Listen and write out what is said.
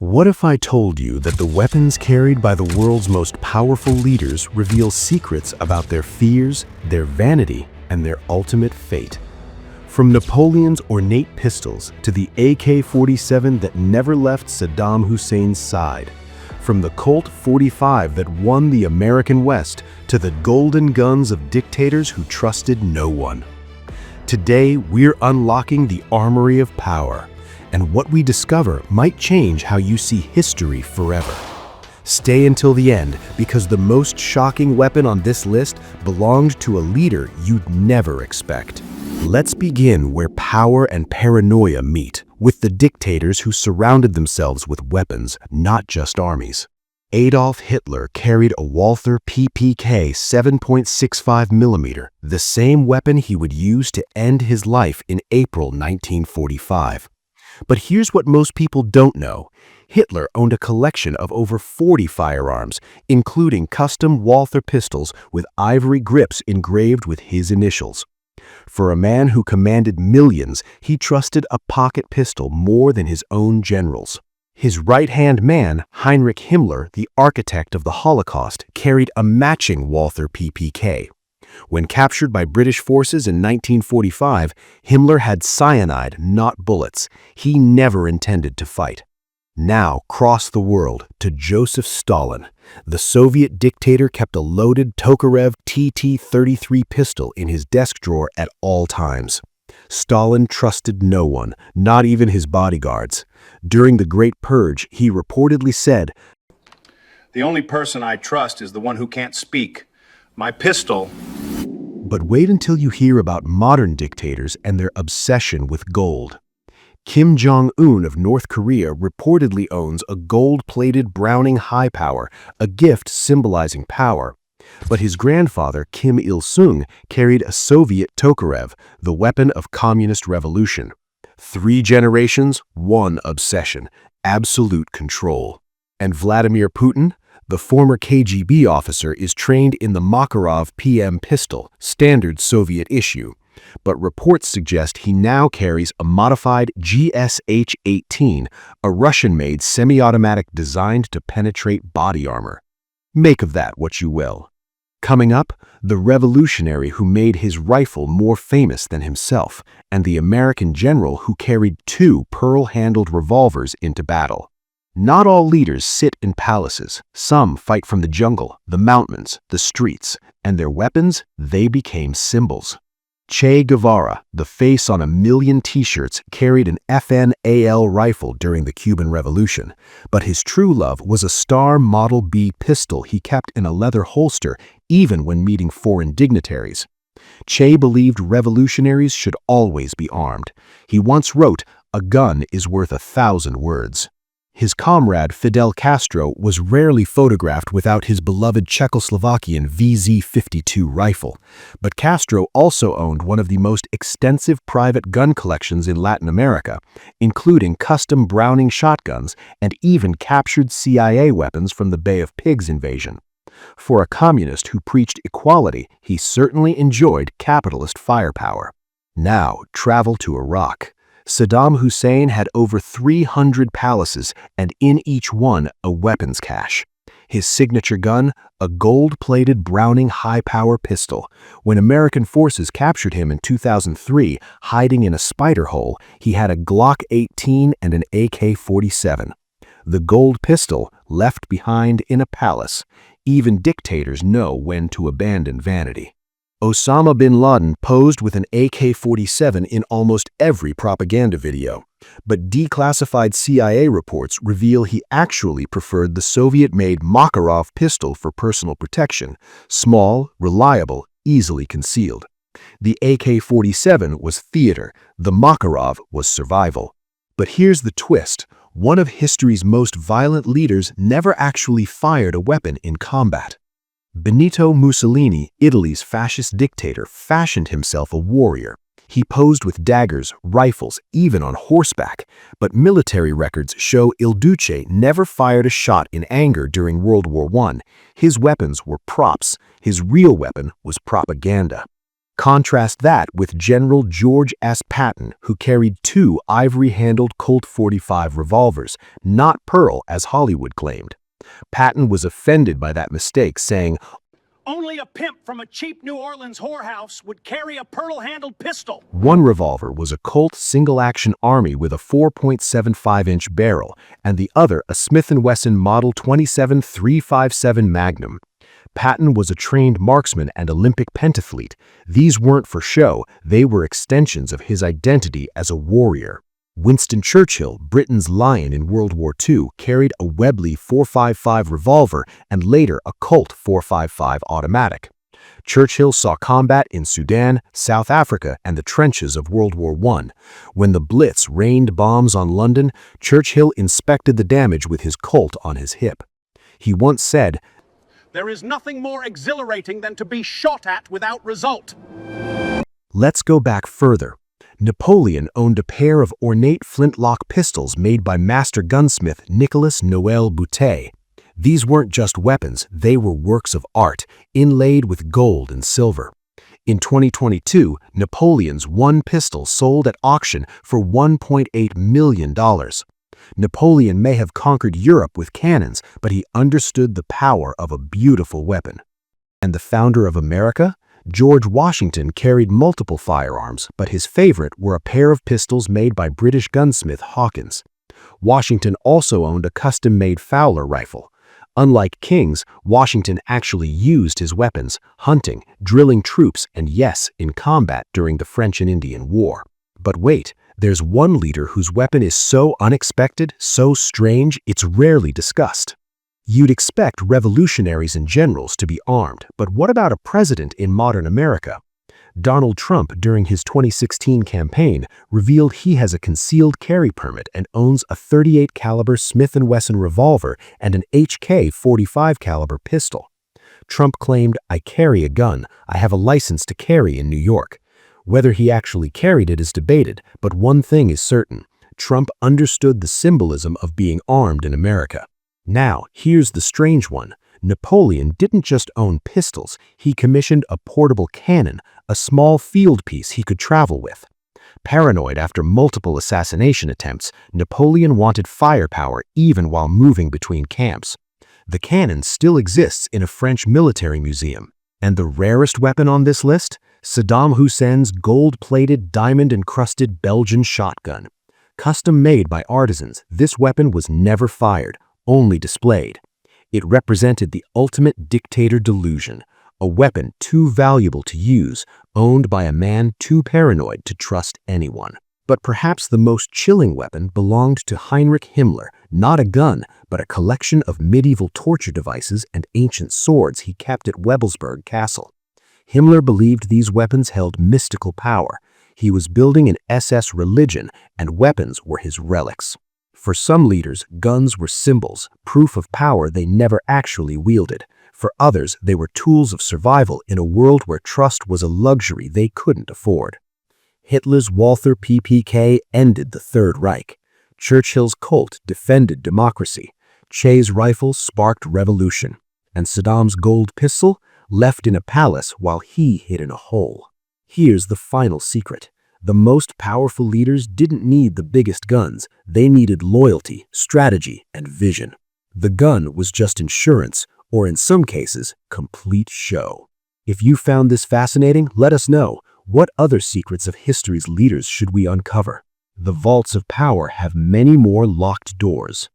What if I told you that the weapons carried by the world's most powerful leaders reveal secrets about their fears, their vanity, and their ultimate fate? From Napoleon's ornate pistols to the AK-47 that never left Saddam Hussein's side, from the Colt 45 that won the American West to the golden guns of dictators who trusted no one. Today, we're unlocking the armory of power, and what we discover might change how you see history forever. Stay until the end, because the most shocking weapon on this list belonged to a leader you'd never expect. Let's begin where power and paranoia meet, with the dictators who surrounded themselves with weapons, not just armies. Adolf Hitler carried a Walther PPK 7.65mm, the same weapon he would use to end his life in April 1945. But here's what most people don't know. Hitler owned a collection of over 40 firearms, including custom Walther pistols with ivory grips engraved with his initials. For a man who commanded millions, he trusted a pocket pistol more than his own generals. His right-hand man, Heinrich Himmler, the architect of the Holocaust, carried a matching Walther PPK. When captured by British forces in 1945, Himmler had cyanide, not bullets. He never intended to fight. Now, cross the world to Joseph Stalin. The Soviet dictator kept a loaded Tokarev TT-33 pistol in his desk drawer at all times. Stalin trusted no one, not even his bodyguards. During the Great Purge, he reportedly said, "The only person I trust is the one who can't speak. My pistol." But wait until you hear about modern dictators and their obsession with gold. Kim Jong-un of North Korea reportedly owns a gold-plated Browning High Power, a gift symbolizing power. But his grandfather, Kim Il-sung, carried a Soviet Tokarev, the weapon of communist revolution. 3 generations, 1 obsession, absolute control. And Vladimir Putin? The former KGB officer is trained in the Makarov PM pistol, standard Soviet issue. But reports suggest he now carries a modified GSH-18, a Russian-made semi-automatic designed to penetrate body armor. Make of that what you will. Coming up, the revolutionary who made his rifle more famous than himself, and the American general who carried 2 pearl-handled revolvers into battle. Not all leaders sit in palaces. Some fight from the jungle, the mountains, the streets, and their weapons, they became symbols. Che Guevara, the face on a million t-shirts, carried an FNAL rifle during the Cuban Revolution, but his true love was a Star Model B pistol he kept in a leather holster even when meeting foreign dignitaries. Che believed revolutionaries should always be armed. He once wrote, "A gun is worth 1,000 words." His comrade Fidel Castro was rarely photographed without his beloved Czechoslovakian VZ-52 rifle, but Castro also owned one of the most extensive private gun collections in Latin America, including custom Browning shotguns and even captured CIA weapons from the Bay of Pigs invasion. For a communist who preached equality, he certainly enjoyed capitalist firepower. Now, travel to Iraq. Saddam Hussein had over 300 palaces, and in each one, a weapons cache. His signature gun, a gold-plated Browning high-power pistol. When American forces captured him in 2003, hiding in a spider hole, he had a Glock 18 and an AK-47. The gold pistol left behind in a palace. Even dictators know when to abandon vanity. Osama bin Laden posed with an AK-47 in almost every propaganda video, but declassified CIA reports reveal he actually preferred the Soviet-made Makarov pistol for personal protection, small, reliable, easily concealed. The AK-47 was theater, the Makarov was survival. But here's the twist. One of history's most violent leaders never actually fired a weapon in combat. Benito Mussolini, Italy's fascist dictator, fashioned himself a warrior. He posed with daggers, rifles, even on horseback. But military records show Il Duce never fired a shot in anger during World War I. His weapons were props. His real weapon was propaganda. Contrast that with General George S. Patton, who carried two ivory-handled Colt 45 revolvers, not pearl as Hollywood claimed. Patton was offended by that mistake, saying, Only a pimp from a cheap New Orleans whorehouse would carry a pearl-handled pistol. one revolver was a Colt single-action Armory with a 4.75-inch barrel, and the other a Smith & Wesson Model 27 357 Magnum. Patton was a trained marksman and Olympic pentathlete. These weren't for show, they were extensions of his identity as a warrior. Winston Churchill, Britain's lion in World War II, carried a Webley .455 revolver and later a Colt .455 automatic. Churchill saw combat in Sudan, South Africa, and the trenches of World War I. When the Blitz rained bombs on London, Churchill inspected the damage with his Colt on his hip. He once said, There is nothing more exhilarating than to be shot at without result. Let's go back further. Napoleon owned a pair of ornate flintlock pistols made by master gunsmith Nicolas Noël Boutet. These weren't just weapons, they were works of art, inlaid with gold and silver. In 2022, Napoleon's one pistol sold at auction for $1.8 million. Napoleon may have conquered Europe with cannons, but he understood the power of a beautiful weapon. And the founder of America? George Washington carried multiple firearms, but his favorite were a pair of pistols made by British gunsmith Hawkins. Washington also owned a custom-made Fowler rifle. Unlike kings, Washington actually used his weapons, hunting, drilling troops, and yes, in combat during the French and Indian War. But wait, there's one leader whose weapon is so unexpected, so strange, it's rarely discussed. You'd expect revolutionaries and generals to be armed, but what about a president in modern America? Donald Trump, during his 2016 campaign, revealed he has a concealed carry permit and owns a .38 caliber Smith & Wesson revolver and an HK .45 caliber pistol. Trump claimed, "I carry a gun. I have a license to carry in New York." Whether he actually carried it is debated, but one thing is certain. Trump understood the symbolism of being armed in America. Now, here's the strange one. Napoleon didn't just own pistols, he commissioned a portable cannon, a small field piece he could travel with. Paranoid after multiple assassination attempts, Napoleon wanted firepower even while moving between camps. The cannon still exists in a French military museum. And the rarest weapon on this list? Saddam Hussein's gold-plated, diamond-encrusted Belgian shotgun. Custom-made by artisans, this weapon was never fired, only displayed. It represented the ultimate dictator delusion, a weapon too valuable to use, owned by a man too paranoid to trust anyone. But perhaps the most chilling weapon belonged to Heinrich Himmler, not a gun, but a collection of medieval torture devices and ancient swords he kept at Wewelsburg Castle. Himmler believed these weapons held mystical power. He was building an SS religion, and weapons were his relics. For some leaders, guns were symbols, proof of power they never actually wielded. For others, they were tools of survival in a world where trust was a luxury they couldn't afford. Hitler's Walther PPK ended the Third Reich. Churchill's Colt defended democracy. Che's rifle sparked revolution. And Saddam's gold pistol left in a palace while he hid in a hole. Here's the final secret. The most powerful leaders didn't need the biggest guns. They needed loyalty, strategy, and vision. The gun was just insurance, or in some cases, complete show. If you found this fascinating, let us know. What other secrets of history's leaders should we uncover? The vaults of power have many more locked doors.